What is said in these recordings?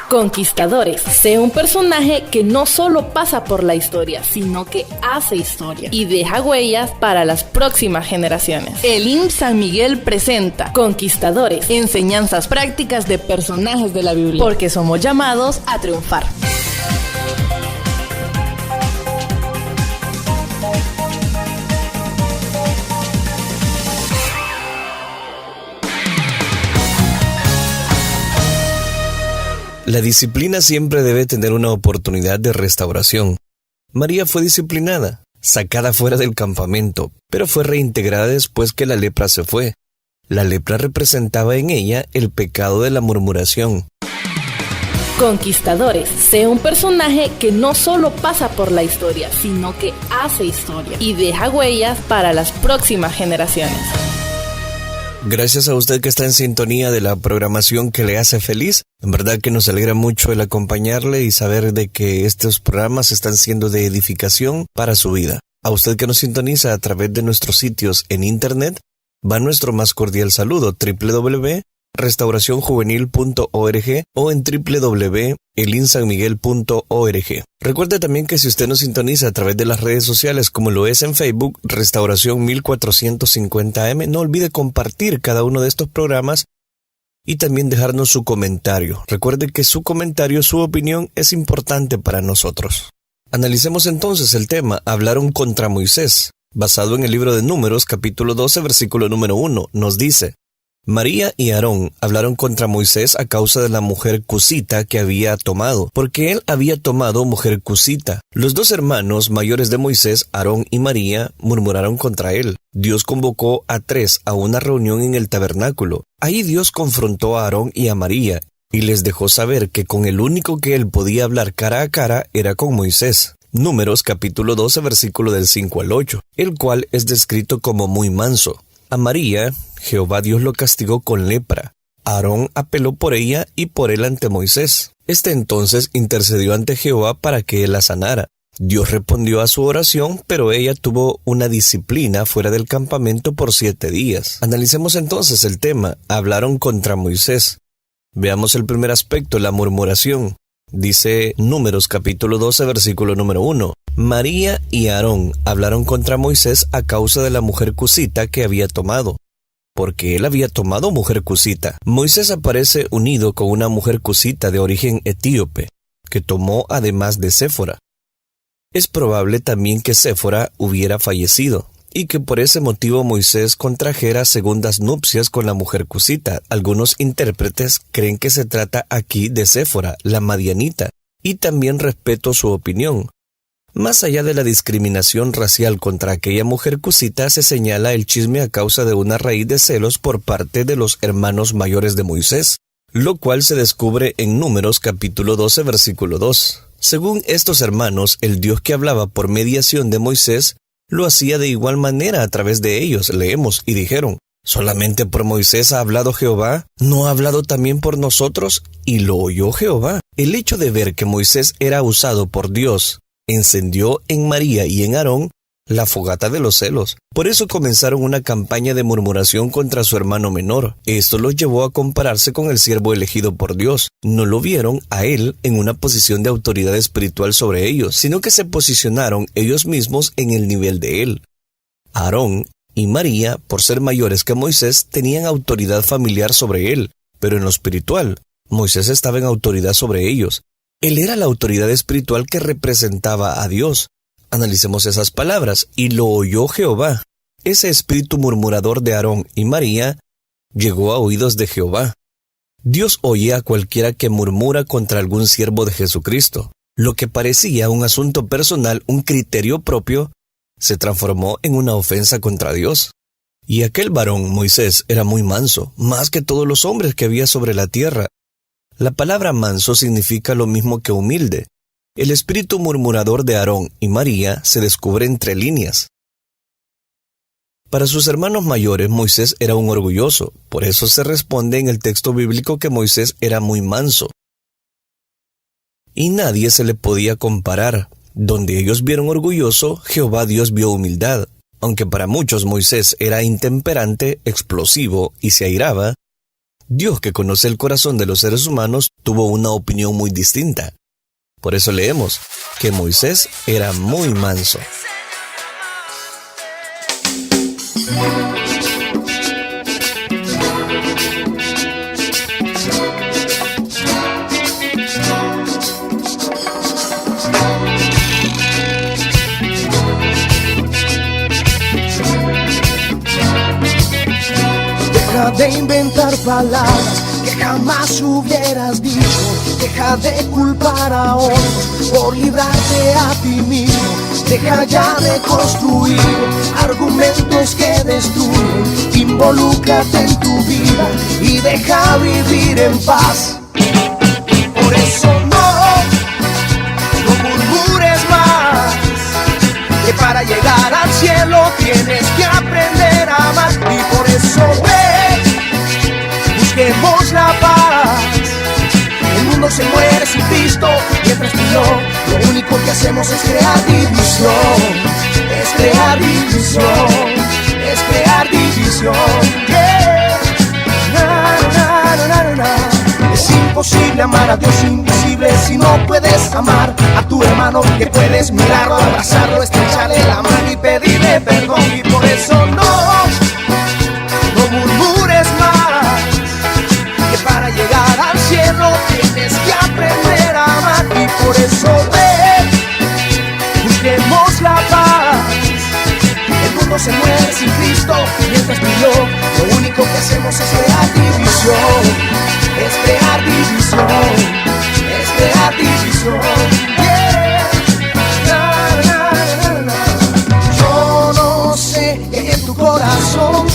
Conquistadores. Sé un personaje que no solo pasa por la historia, sino que hace historia y deja huellas para las próximas generaciones. El IMSS San Miguel presenta Conquistadores, enseñanzas prácticas de personajes de la Biblia, porque somos llamados a triunfar. La disciplina siempre debe tener una oportunidad de restauración. María fue disciplinada, sacada fuera del campamento, pero fue reintegrada después que la lepra se fue. La lepra representaba en ella el pecado de la murmuración. Conquistadores. Sé un personaje que no solo pasa por la historia, sino que hace historia y deja huellas para las próximas generaciones. Gracias a usted que está en sintonía de la programación que le hace feliz. En verdad que nos alegra mucho el acompañarle y saber de que estos programas están siendo de edificación para su vida. A usted que nos sintoniza a través de nuestros sitios en internet, va nuestro más cordial saludo: www.restauracionjuvenil.org o en www.elinsanmiguel.org. Recuerde también que si usted nos sintoniza a través de las redes sociales, como lo es en Facebook, Restauración 1450M, no olvide compartir cada uno de estos programas y también dejarnos su comentario. Recuerde que su comentario, su opinión es importante para nosotros. Analicemos entonces el tema Hablaron contra Moisés, basado en el libro de Números, capítulo 12, versículo número 1. Nos dice: María y Aarón hablaron contra Moisés a causa de la mujer cusita que había tomado, porque él había tomado mujer cusita. Los dos hermanos mayores de Moisés, Aarón y María, murmuraron contra él. Dios convocó a tres a una reunión en el tabernáculo. Ahí Dios confrontó a Aarón y a María, y les dejó saber que con el único que él podía hablar cara a cara era con Moisés. Números capítulo 12, versículo del 5 al 8, el cual es descrito como muy manso. A María, Jehová Dios lo castigó con lepra. Aarón apeló por ella y por él ante Moisés. Este entonces intercedió ante Jehová para que él la sanara. Dios respondió a su oración, pero ella tuvo una disciplina fuera del campamento por 7 días. Analicemos entonces el tema. Hablaron contra Moisés. Veamos el primer aspecto, la murmuración. Dice Números capítulo 12, versículo número 1. María y Aarón hablaron contra Moisés a causa de la mujer cusita que había tomado, porque él había tomado mujer cusita. Moisés aparece unido con una mujer cusita de origen etíope, que tomó además de Séfora. Es probable también que Séfora hubiera fallecido, y que por ese motivo Moisés contrajera segundas nupcias con la mujer cusita. Algunos intérpretes creen que se trata aquí de Séfora, la madianita, y también respeto su opinión. Más allá de la discriminación racial contra aquella mujer cusita, se señala el chisme a causa de una raíz de celos por parte de los hermanos mayores de Moisés, lo cual se descubre en Números capítulo 12, versículo 2. Según estos hermanos, el Dios que hablaba por mediación de Moisés lo hacía de igual manera a través de ellos. Leemos, y dijeron: ¿solamente por Moisés ha hablado Jehová? ¿No ha hablado también por nosotros? Y lo oyó Jehová. El hecho de ver que Moisés era usado por Dios encendió en María y en Aarón la fogata de los celos. Por eso comenzaron una campaña de murmuración contra su hermano menor. Esto los llevó a compararse con el siervo elegido por Dios. No lo vieron a él en una posición de autoridad espiritual sobre ellos, sino que se posicionaron ellos mismos en el nivel de él. Aarón y María, por ser mayores que Moisés, tenían autoridad familiar sobre él, pero en lo espiritual, Moisés estaba en autoridad sobre ellos. Él era la autoridad espiritual que representaba a Dios. Analicemos esas palabras. Y lo oyó Jehová. Ese espíritu murmurador de Aarón y María llegó a oídos de Jehová. Dios oye a cualquiera que murmura contra algún siervo de Jesucristo. Lo que parecía un asunto personal, un criterio propio, se transformó en una ofensa contra Dios. Y aquel varón, Moisés, era muy manso, más que todos los hombres que había sobre la tierra. La palabra manso significa lo mismo que humilde. El espíritu murmurador de Aarón y María se descubre entre líneas. Para sus hermanos mayores, Moisés era un orgulloso. Por eso se responde en el texto bíblico que Moisés era muy manso. Y nadie se le podía comparar. Donde ellos vieron orgulloso, Jehová Dios vio humildad. Aunque para muchos Moisés era intemperante, explosivo y se airaba, Dios, que conoce el corazón de los seres humanos, tuvo una opinión muy distinta. Por eso leemos que Moisés era muy manso. Deja de inventar palabras que jamás hubieras dicho. Deja de culpar a otros por librarte a ti mismo. Deja ya de construir argumentos que destruyen. Involúcrate en tu vida y deja vivir en paz. Por eso no murmures más, que para llegar al cielo tienes que aprender a amar. Y por eso busquemos la paz. El mundo se muere sin Cristo, mientras tú y yo lo único que hacemos es crear división. Es crear división. Es crear división. Yeah. Na, na, na, na. Es imposible amar a Dios invisible si no puedes amar a tu hermano, que puedes mirarlo, abrazarlo, estrecharle la mano y pedirle perdón. Y por eso no murmures más, que para llegar al cielo tienes que aprender a amar. Y por eso busquemos la paz. El mundo se muere sin Cristo, mientras tú y yo lo único que hacemos es crear división. Es crear división. Es crear división. Yeah. Na, na, na, na. Yo no sé qué hay en tu corazón.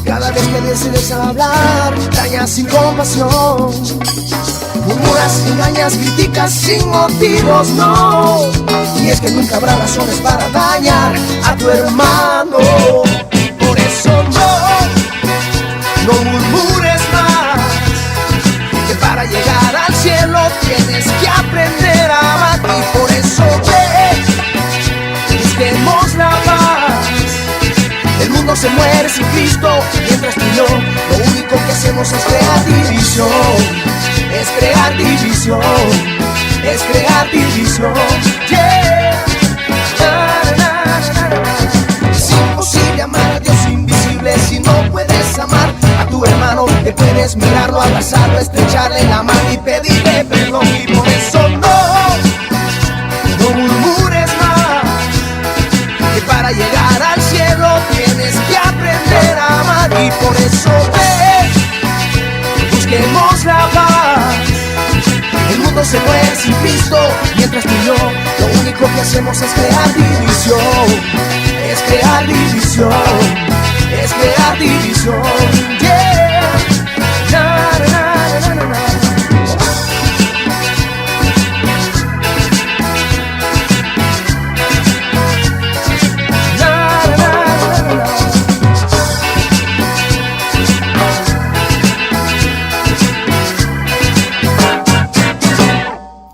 Cada vez que decides hablar, dañas sin compasión. Murmuras, engañas, criticas sin motivos, no. Y es que nunca habrá razones para dañar a tu hermano. Por eso no murmures más, que para llegar al cielo tienes que aprender a amar. Y por eso busquemos la paz. El mundo se muere sin Cristo, mientras tú y yo lo único que hacemos es crear división. Es crear división. Es crear división. Yeah. Na, na, na, na. Es imposible amar a Dios invisible si no puedes amar a tu hermano, que puedes mirarlo, abrazarlo, estrecharle la mano y pedirle perdón. Y por eso no murmures más, que para llegar al cielo tienes que aprender a amar. Y por eso busquemos la paz. El mundo se muere sin Cristo, mientras tú y yo lo único que hacemos es crear división. Es crear división. Es crear división. Yeah. Na, na, na, na, na.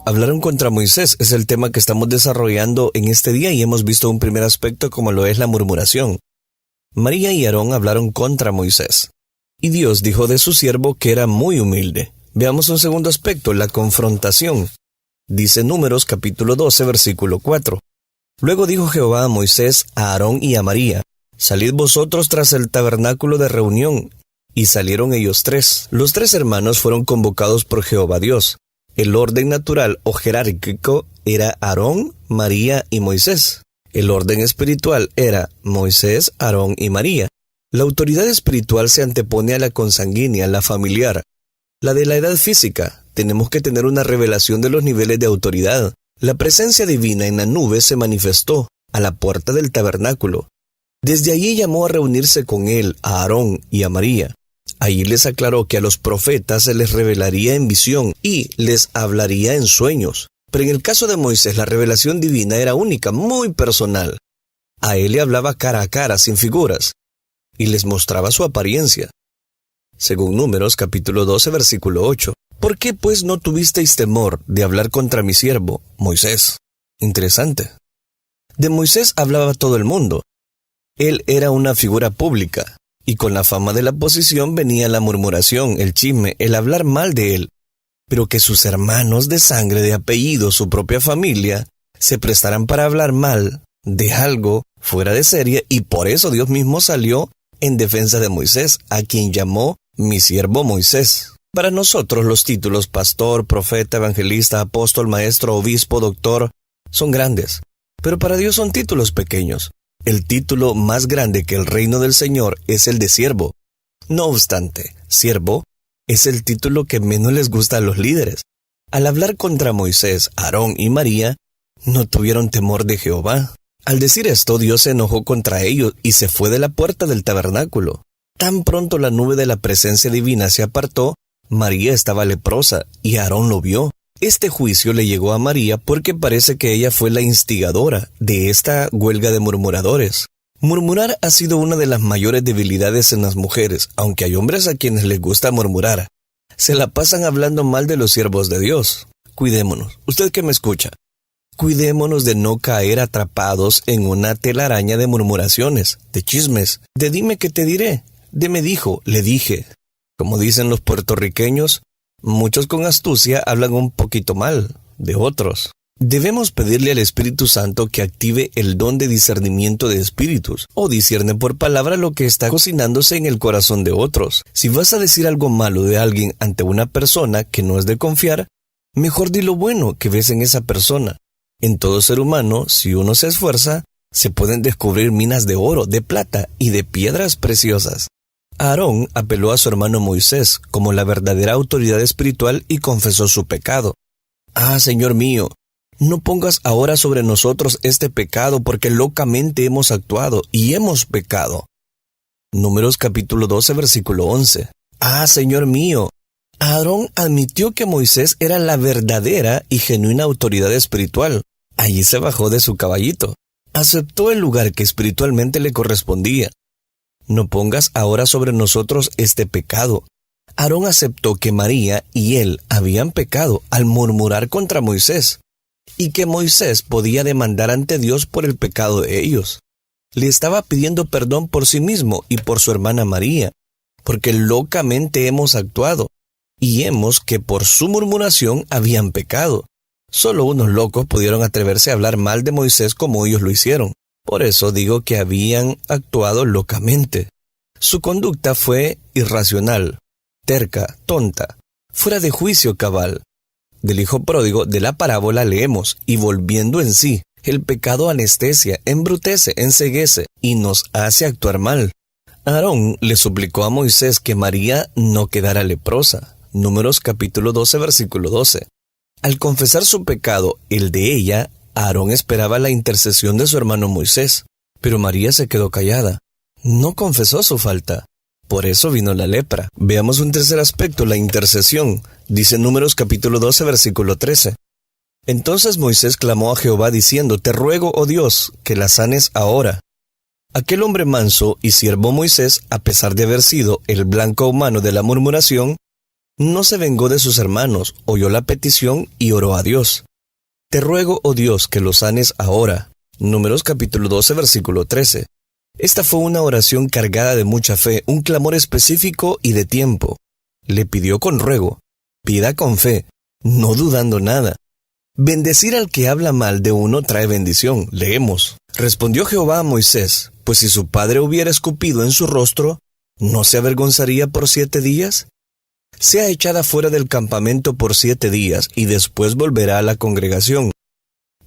Hablaron contra Moisés es el tema que estamos desarrollando en este día y hemos visto un primer aspecto como lo es la murmuración. María y Aarón hablaron contra Moisés, y Dios dijo de su siervo que era muy humilde. Veamos un segundo aspecto, la confrontación. Dice Números capítulo 12, versículo 4. Luego dijo Jehová a Moisés, a Aarón y a María: salid vosotros tras el tabernáculo de reunión. Y salieron ellos tres. Los tres hermanos fueron convocados por Jehová Dios. El orden natural o jerárquico era Aarón, María y Moisés. El orden espiritual era Moisés, Aarón y María. La autoridad espiritual se antepone a la consanguínea, la familiar. La de la edad física, tenemos que tener una revelación de los niveles de autoridad. La presencia divina en la nube se manifestó a la puerta del tabernáculo. Desde allí llamó a reunirse con él, a Aarón y a María. Allí les aclaró que a los profetas se les revelaría en visión y les hablaría en sueños. Pero en el caso de Moisés, la revelación divina era única, muy personal. A él le hablaba cara a cara, sin figuras, y les mostraba su apariencia. Según Números, capítulo 12, versículo 8. ¿Por qué, pues, no tuvisteis temor de hablar contra mi siervo, Moisés? Interesante. De Moisés hablaba todo el mundo. Él era una figura pública. Y con la fama de la posición venía la murmuración, el chisme, el hablar mal de él. Pero que sus hermanos de sangre, de apellido, su propia familia, se prestaran para hablar mal de algo fuera de serie, y por eso Dios mismo salió en defensa de Moisés, a quien llamó mi siervo Moisés. Para nosotros los títulos pastor, profeta, evangelista, apóstol, maestro, obispo, doctor, son grandes, pero para Dios son títulos pequeños. El título más grande que el reino del Señor es el de siervo. No obstante, siervo es el título que menos les gusta a los líderes. Al hablar contra Moisés, Aarón y María, no tuvieron temor de Jehová. Al decir esto, Dios se enojó contra ellos y se fue de la puerta del tabernáculo. Tan pronto la nube de la presencia divina se apartó, María estaba leprosa y Aarón lo vio. Este juicio le llegó a María porque parece que ella fue la instigadora de esta huelga de murmuradores. Murmurar ha sido una de las mayores debilidades en las mujeres, aunque hay hombres a quienes les gusta murmurar. Se la pasan hablando mal de los siervos de Dios. Cuidémonos. Usted que me escucha. Cuidémonos de no caer atrapados en una telaraña de murmuraciones, de chismes, de dime que te diré, de me dijo, le dije. Como dicen los puertorriqueños, muchos con astucia hablan un poquito mal de otros. Debemos pedirle al Espíritu Santo que active el don de discernimiento de espíritus, o discierne por palabra lo que está cocinándose en el corazón de otros. Si vas a decir algo malo de alguien ante una persona que no es de confiar, mejor di lo bueno que ves en esa persona. En todo ser humano, si uno se esfuerza, se pueden descubrir minas de oro, de plata y de piedras preciosas. Aarón apeló a su hermano Moisés como la verdadera autoridad espiritual y confesó su pecado. Ah, Señor mío, no pongas ahora sobre nosotros este pecado porque locamente hemos actuado y hemos pecado. Números capítulo 12, versículo 11. Ah, Señor mío. Aarón admitió que Moisés era la verdadera y genuina autoridad espiritual. Allí se bajó de su caballito. Aceptó el lugar que espiritualmente le correspondía. No pongas ahora sobre nosotros este pecado. Aarón aceptó que María y él habían pecado al murmurar contra Moisés, y que Moisés podía demandar ante Dios por el pecado de ellos. Le estaba pidiendo perdón por sí mismo y por su hermana María, porque locamente hemos actuado, y hemos que por su murmuración habían pecado. Solo unos locos pudieron atreverse a hablar mal de Moisés como ellos lo hicieron. Por eso digo que habían actuado locamente. Su conducta fue irracional, terca, tonta, fuera de juicio cabal. Del hijo pródigo de la parábola leemos, y volviendo en sí, el pecado anestesia, embrutece, enceguece y nos hace actuar mal. Aarón le suplicó a Moisés que María no quedara leprosa. Números capítulo 12, versículo 12. Al confesar su pecado, el de ella, Aarón esperaba la intercesión de su hermano Moisés, pero María se quedó callada. No confesó su falta. Por eso vino la lepra. Veamos un tercer aspecto, la intercesión. Dice Números capítulo 12, versículo 13. Entonces Moisés clamó a Jehová diciendo, te ruego, oh Dios, que la sanes ahora. Aquel hombre manso y siervo Moisés, a pesar de haber sido el blanco humano de la murmuración, no se vengó de sus hermanos, oyó la petición y oró a Dios. Te ruego, oh Dios, que lo sanes ahora. Números capítulo 12, versículo 13. Esta fue una oración cargada de mucha fe, un clamor específico y de tiempo. Le pidió con ruego, pida con fe, no dudando nada. Bendecir al que habla mal de uno trae bendición, leemos. Respondió Jehová a Moisés, pues si su padre hubiera escupido en su rostro, ¿no se avergonzaría por 7 días? Sea echada fuera del campamento por 7 días, y después volverá a la congregación.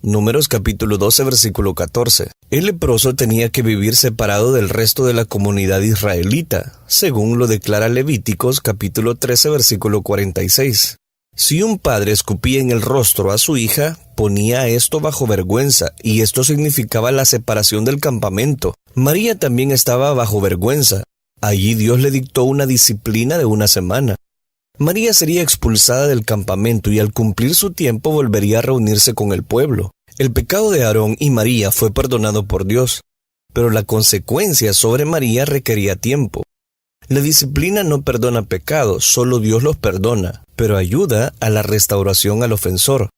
Números capítulo 12, versículo 14. El leproso tenía que vivir separado del resto de la comunidad israelita, según lo declara Levíticos capítulo 13, versículo 46. Si un padre escupía en el rostro a su hija, ponía esto bajo vergüenza, y esto significaba la separación del campamento. María también estaba bajo vergüenza. Allí Dios le dictó una disciplina de 1 semana. María sería expulsada del campamento y al cumplir su tiempo volvería a reunirse con el pueblo. El pecado de Aarón y María fue perdonado por Dios, pero la consecuencia sobre María requería tiempo. La disciplina no perdona pecados, solo Dios los perdona, pero ayuda a la restauración al ofensor.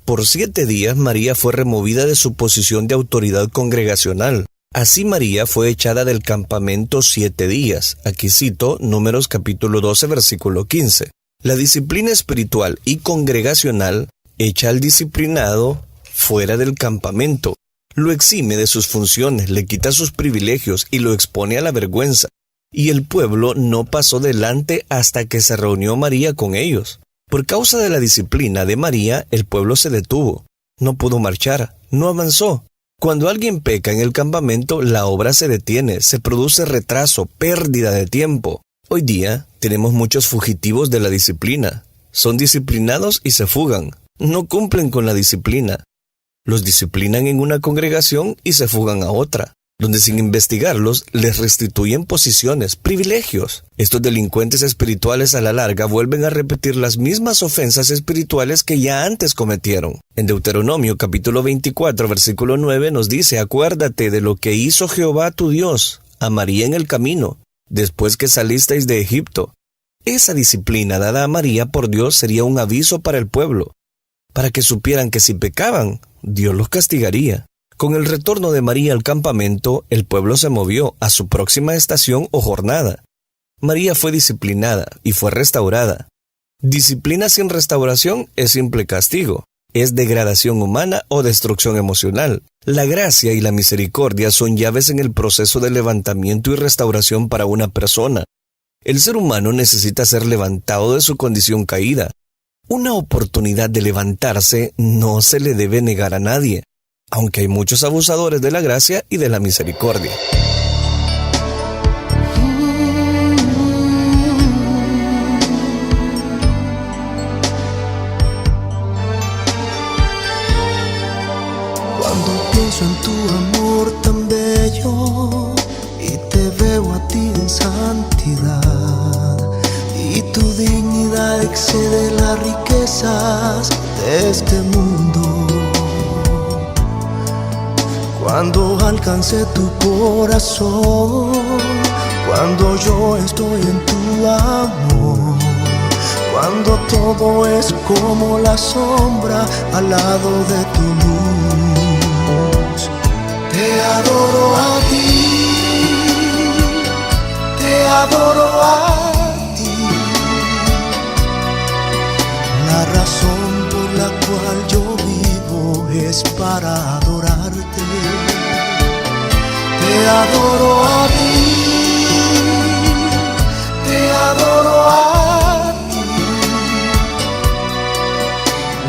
Por 7 días María fue removida de su posición de autoridad congregacional. Así María fue echada del campamento 7 días. Aquí cito Números capítulo 12, versículo 15. La disciplina espiritual y congregacional echa al disciplinado fuera del campamento, lo exime de sus funciones, le quita sus privilegios y lo expone a la vergüenza. Y el pueblo no pasó delante hasta que se reunió María con ellos. Por causa de la disciplina de María, el pueblo se detuvo. No pudo marchar, no avanzó. Cuando alguien peca en el campamento, la obra se detiene, se produce retraso, pérdida de tiempo. Hoy día tenemos muchos fugitivos de la disciplina. Son disciplinados y se fugan. No cumplen con la disciplina. Los disciplinan en una congregación y se fugan a otra, donde sin investigarlos les restituyen posiciones, privilegios. Estos delincuentes espirituales a la larga vuelven a repetir las mismas ofensas espirituales que ya antes cometieron. En Deuteronomio capítulo 24 versículo 9 nos dice: acuérdate de lo que hizo Jehová tu Dios a María en el camino, después que salisteis de Egipto. Esa disciplina dada a María por Dios sería un aviso para el pueblo, para que supieran que si pecaban, Dios los castigaría. Con el retorno de María al campamento, el pueblo se movió a su próxima estación o jornada. María fue disciplinada y fue restaurada. Disciplina sin restauración es simple castigo, es degradación humana o destrucción emocional. La gracia y la misericordia son llaves en el proceso de levantamiento y restauración para una persona. El ser humano necesita ser levantado de su condición caída. Una oportunidad de levantarse no se le debe negar a nadie, aunque hay muchos abusadores de la gracia y de la misericordia. Cuando pienso en tu amor tan bello y te veo a ti en santidad, y tu dignidad excede las riquezas de este mundo. Cuando alcance tu corazón, cuando yo estoy en tu amor, cuando todo es como la sombra al lado de tu luz. Te adoro a ti, te adoro a ti. La razón por la cual yo vivo es para adorarte. Te adoro a ti, te adoro a ti.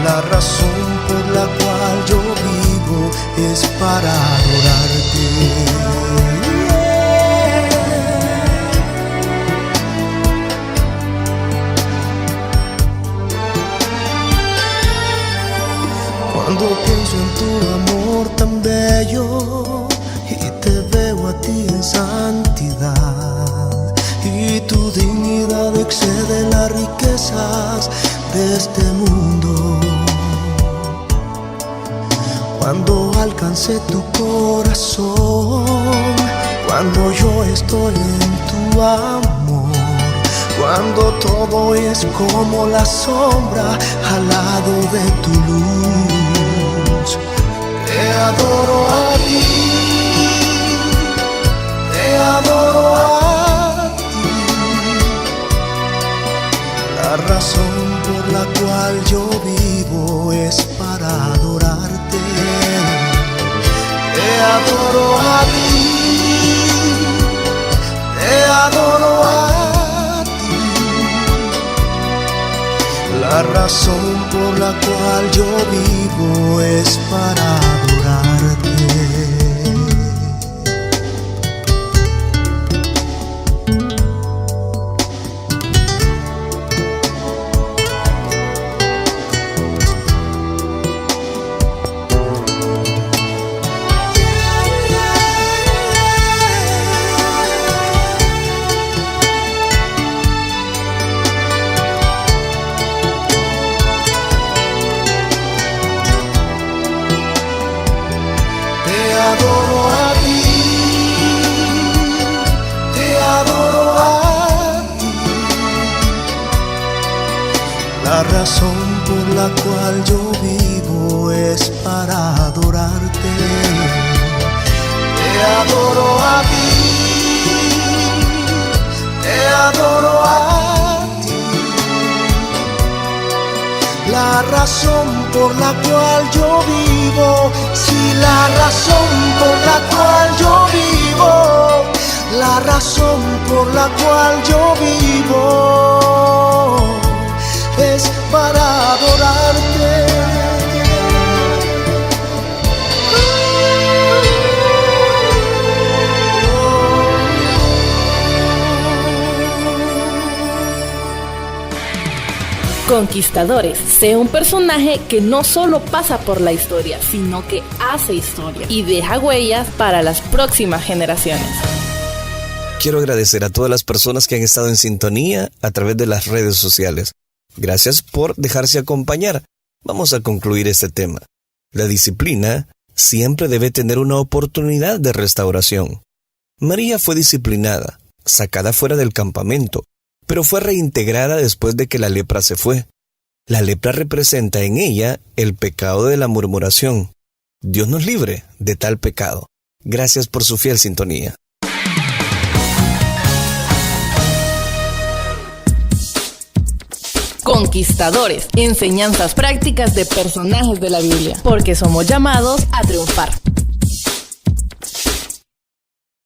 La razón por la cual yo vivo es para adorarte. Cuando pienso en tu amor tan bello y te veo a ti en santidad, y tu dignidad excede las riquezas de este mundo. Cuando alcance tu corazón, cuando yo estoy en tu amor, cuando todo es como la sombra al lado de tu luz. Te adoro a ti, te adoro a ti. La razón por la cual yo vivo es para adorarte. Te adoro a ti, te adoro a ti. La razón por la cual yo vivo es para adorarte. La razón por la cual yo vivo es para adorarte. Te Te adoro a ti, te adoro a ti. La razón por la cual yo vivo, sí, la razón por la cual yo vivo, la razón por la cual yo vivo es para adorarte. Conquistadores, sé un personaje que no solo pasa por la historia, sino que hace historia y deja huellas para las próximas generaciones. Quiero agradecer a todas las personas que han estado en sintonía a través de las redes sociales. Gracias por dejarse acompañar. Vamos a concluir este tema. La disciplina siempre debe tener una oportunidad de restauración. María fue disciplinada, sacada fuera del campamento, pero fue reintegrada después de que la lepra se fue. La lepra representa en ella el pecado de la murmuración. Dios nos libre de tal pecado. Gracias por su fiel sintonía. Conquistadores, enseñanzas prácticas de personajes de la Biblia, porque somos llamados a triunfar.